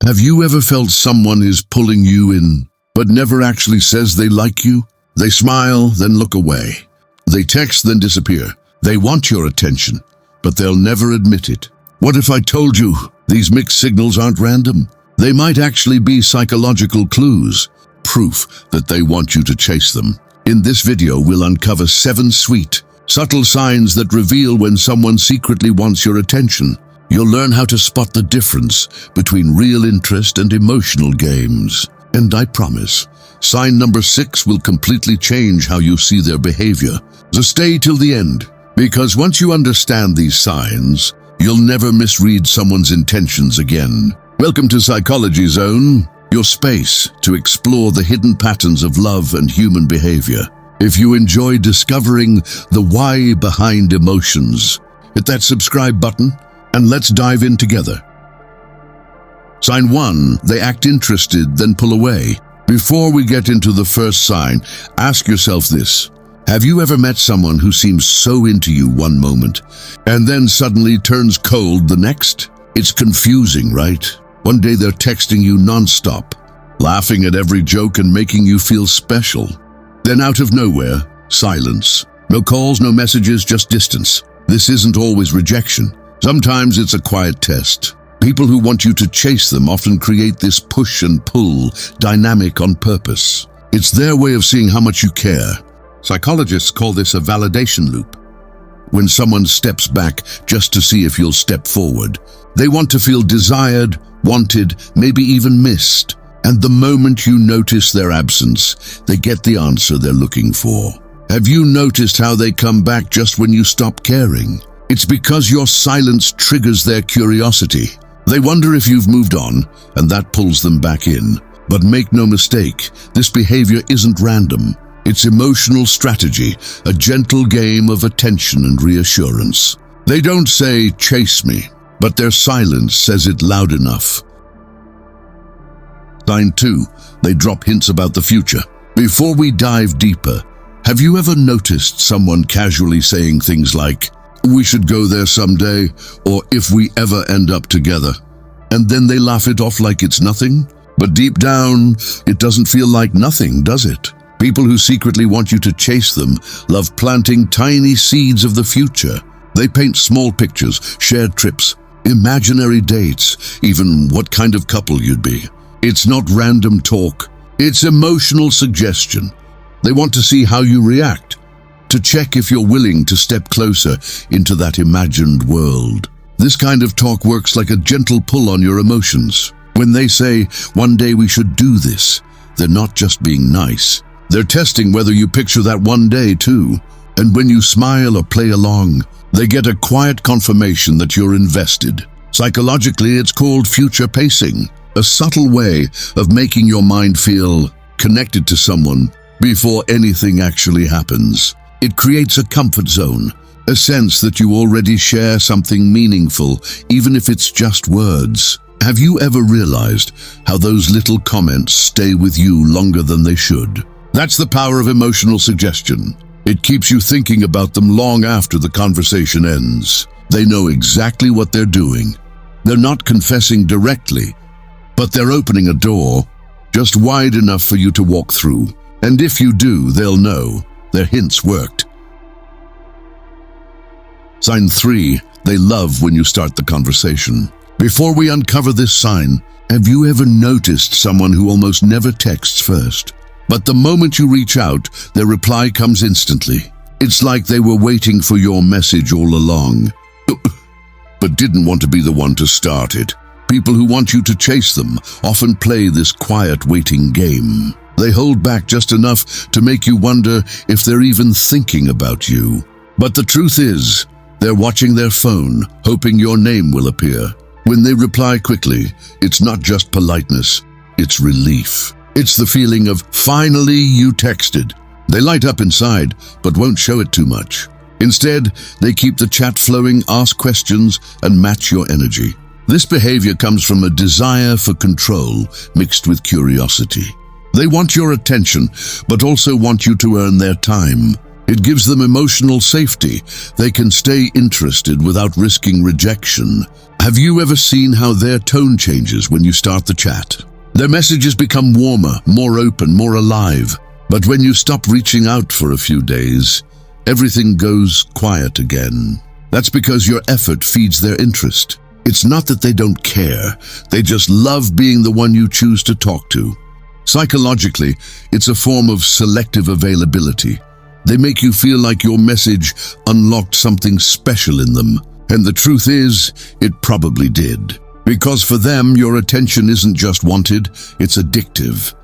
Have you ever felt someone is pulling you in, but never actually says they like you? They smile, then look away. They text, then disappear. They want your attention, but they'll never admit it. What if I told you these mixed signals aren't random? They might actually be psychological clues, proof that they want you to chase them. In this video, we'll uncover 7 sweet, subtle signs that reveal when someone secretly wants your attention. You'll learn how to spot the difference between real interest and emotional games. And I promise, sign number 6 will completely change how you see their behavior. So stay till the end, because once you understand these signs, you'll never misread someone's intentions again. Welcome to Psychology Zone, your space to explore the hidden patterns of love and human behavior. If you enjoy discovering the why behind emotions, hit that subscribe button and let's dive in together. Sign 1, they act interested, then pull away. Before we get into the first sign, ask yourself this. Have you ever met someone who seems so into you one moment, and then suddenly turns cold the next? It's confusing, right? One day they're texting you nonstop, laughing at every joke and making you feel special. Then out of nowhere, silence. No calls, no messages, just distance. This isn't always rejection. Sometimes it's a quiet test. People who want you to chase them often create this push and pull dynamic on purpose. It's their way of seeing how much you care. Psychologists call this a validation loop. When someone steps back just to see if you'll step forward, they want to feel desired, wanted, maybe even missed. And the moment you notice their absence, they get the answer they're looking for. Have you noticed how they come back just when you stop caring? It's because your silence triggers their curiosity. They wonder if you've moved on, and that pulls them back in. But make no mistake, this behavior isn't random. It's emotional strategy, a gentle game of attention and reassurance. They don't say, "Chase me," but their silence says it loud enough. Sign 2, they drop hints about the future. Before we dive deeper, have you ever noticed someone casually saying things like, "We should go there someday," or "if we ever end up together"? And then they laugh it off like it's nothing? But deep down, it doesn't feel like nothing, does it? People who secretly want you to chase them love planting tiny seeds of the future. They paint small pictures, shared trips, imaginary dates, even what kind of couple you'd be. It's not random talk, it's emotional suggestion. They want to see how you react, to check if you're willing to step closer into that imagined world. This kind of talk works like a gentle pull on your emotions. When they say, "One day we should do this," they're not just being nice. They're testing whether you picture that one day too. And when you smile or play along, they get a quiet confirmation that you're invested. Psychologically, it's called future pacing, a subtle way of making your mind feel connected to someone before anything actually happens. It creates a comfort zone, a sense that you already share something meaningful, even if it's just words. Have you ever realized how those little comments stay with you longer than they should? That's the power of emotional suggestion. It keeps you thinking about them long after the conversation ends. They know exactly what they're doing. They're not confessing directly, but they're opening a door just wide enough for you to walk through. And if you do, they'll know. Their hints worked. Sign 3, they love when you start the conversation. Before we uncover this sign, have you ever noticed someone who almost never texts first? But the moment you reach out, their reply comes instantly. It's like they were waiting for your message all along, but didn't want to be the one to start it. People who want you to chase them often play this quiet waiting game. They hold back just enough to make you wonder if they're even thinking about you. But the truth is, they're watching their phone, hoping your name will appear. When they reply quickly, it's not just politeness, it's relief. It's the feeling of, finally you texted. They light up inside, but won't show it too much. Instead, they keep the chat flowing, ask questions, and match your energy. This behavior comes from a desire for control mixed with curiosity. They want your attention, but also want you to earn their time. It gives them emotional safety. They can stay interested without risking rejection. Have you ever seen how their tone changes when you start the chat? Their messages become warmer, more open, more alive. But when you stop reaching out for a few days, everything goes quiet again. That's because your effort feeds their interest. It's not that they don't care, they just love being the one you choose to talk to. Psychologically, it's a form of selective availability. They make you feel like your message unlocked something special in them. And the truth is, it probably did. Because for them, your attention isn't just wanted, it's addictive.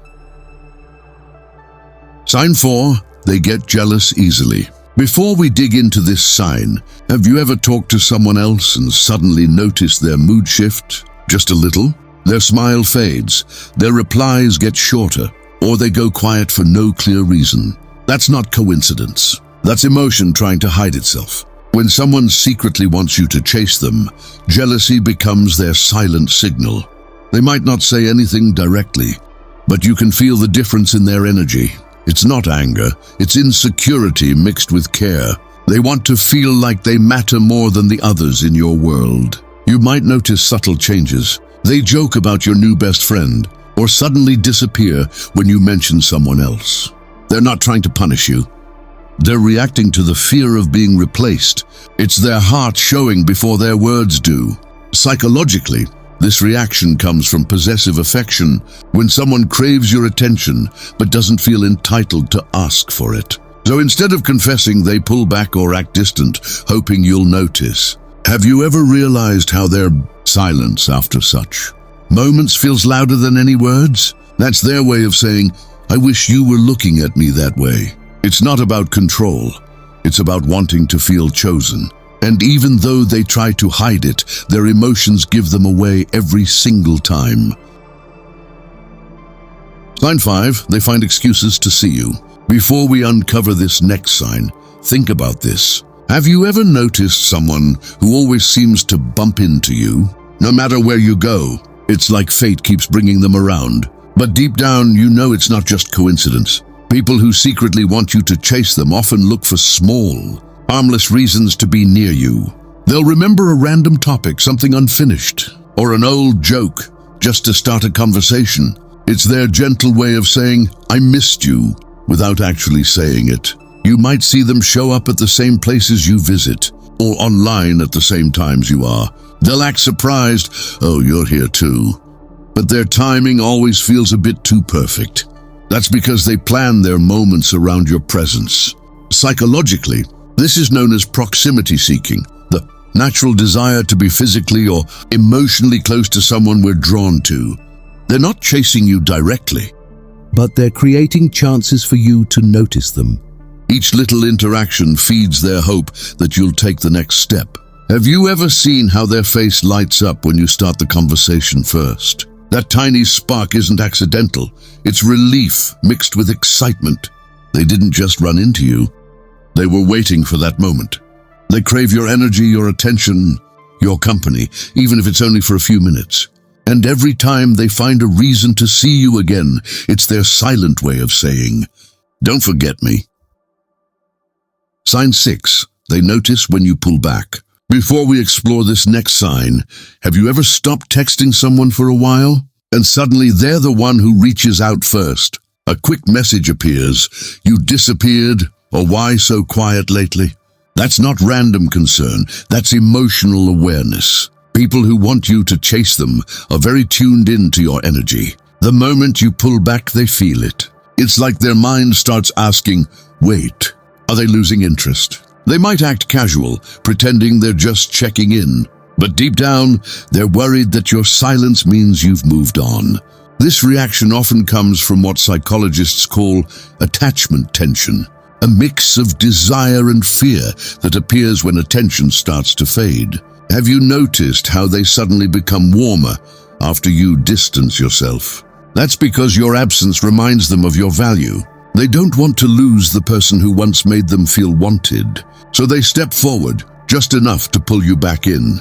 Sign 4, they get jealous easily. Before we dig into this sign, have you ever talked to someone else and suddenly noticed their mood shift? Just a little? Their smile fades, their replies get shorter, or they go quiet for no clear reason. That's not coincidence. That's emotion trying to hide itself. When someone secretly wants you to chase them, jealousy becomes their silent signal. They might not say anything directly, but you can feel the difference in their energy. It's not anger, it's insecurity mixed with care. They want to feel like they matter more than the others in your world. You might notice subtle changes. They joke about your new best friend, or suddenly disappear when you mention someone else. They're not trying to punish you. They're reacting to the fear of being replaced. It's their heart showing before their words do. Psychologically, this reaction comes from possessive affection, when someone craves your attention but doesn't feel entitled to ask for it. So instead of confessing, they pull back or act distant, hoping you'll notice. Have you ever realized how their silence after such moments feels louder than any words? That's their way of saying, I wish you were looking at me that way. It's not about control. It's about wanting to feel chosen. And even though they try to hide it, their emotions give them away every single time. Sign 5, they find excuses to see you. Before we uncover this next sign, think about this. Have you ever noticed someone who always seems to bump into you? No matter where you go, it's like fate keeps bringing them around. But deep down, you know it's not just coincidence. People who secretly want you to chase them often look for small, harmless reasons to be near you. They'll remember a random topic, something unfinished, or an old joke, just to start a conversation. It's their gentle way of saying, I missed you, without actually saying it. You might see them show up at the same places you visit, or online at the same times you are. They'll act surprised, oh, you're here too. But their timing always feels a bit too perfect. That's because they plan their moments around your presence. Psychologically, this is known as proximity seeking, the natural desire to be physically or emotionally close to someone we're drawn to. They're not chasing you directly, but they're creating chances for you to notice them. Each little interaction feeds their hope that you'll take the next step. Have you ever seen how their face lights up when you start the conversation first? That tiny spark isn't accidental. It's relief mixed with excitement. They didn't just run into you. They were waiting for that moment. They crave your energy, your attention, your company, even if it's only for a few minutes. And every time they find a reason to see you again, it's their silent way of saying, don't forget me. Sign 6, they notice when you pull back. Before we explore this next sign, have you ever stopped texting someone for a while, and suddenly they're the one who reaches out first? A quick message appears, you disappeared, or why so quiet lately? That's not random concern, that's emotional awareness. People who want you to chase them are very tuned in to your energy. The moment you pull back, they feel it. It's like their mind starts asking, wait, are they losing interest? They might act casual, pretending they're just checking in, but deep down, they're worried that your silence means you've moved on. This reaction often comes from what psychologists call attachment tension, a mix of desire and fear that appears when attention starts to fade. Have you noticed how they suddenly become warmer after you distance yourself? That's because your absence reminds them of your value. They don't want to lose the person who once made them feel wanted, so they step forward just enough to pull you back in.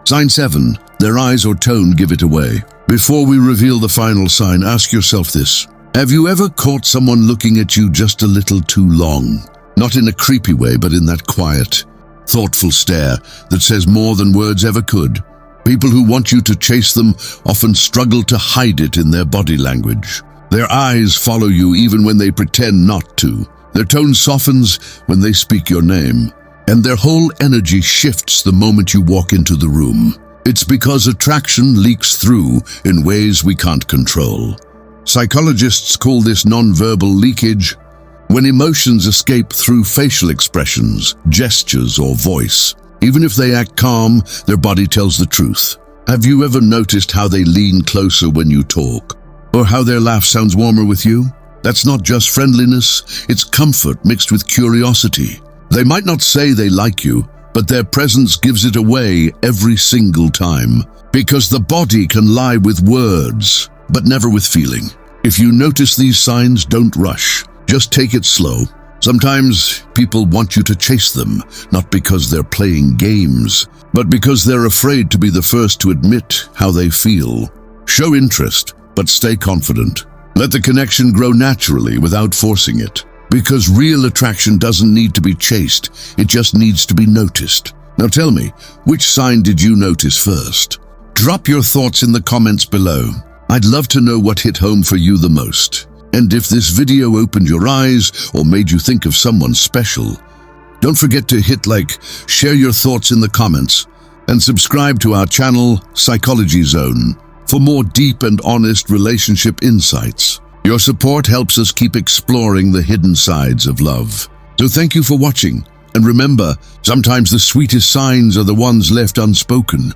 Sign 7, their eyes or tone give it away. Before we reveal the final sign, ask yourself this. Have you ever caught someone looking at you just a little too long? Not in a creepy way, but in that quiet, thoughtful stare that says more than words ever could. People who want you to chase them often struggle to hide it in their body language. Their eyes follow you even when they pretend not to. Their tone softens when they speak your name, and their whole energy shifts the moment you walk into the room. It's because attraction leaks through in ways we can't control. Psychologists call this nonverbal leakage, when emotions escape through facial expressions, gestures, or voice. Even if they act calm, their body tells the truth. Have you ever noticed how they lean closer when you talk? Or how their laugh sounds warmer with you? That's not just friendliness, it's comfort mixed with curiosity. They might not say they like you, but their presence gives it away every single time. Because the body can lie with words, but never with feeling. If you notice these signs, don't rush. Just take it slow. Sometimes people want you to chase them, not because they're playing games, but because they're afraid to be the first to admit how they feel. Show interest, but stay confident. Let the connection grow naturally without forcing it. Because real attraction doesn't need to be chased, it just needs to be noticed. Now tell me, which sign did you notice first? Drop your thoughts in the comments below. I'd love to know what hit home for you the most. And if this video opened your eyes or made you think of someone special, don't forget to hit like, share your thoughts in the comments, and subscribe to our channel, Psychology Zone, for more deep and honest relationship insights. Your support helps us keep exploring the hidden sides of love. So thank you for watching, and remember, sometimes the sweetest signs are the ones left unspoken.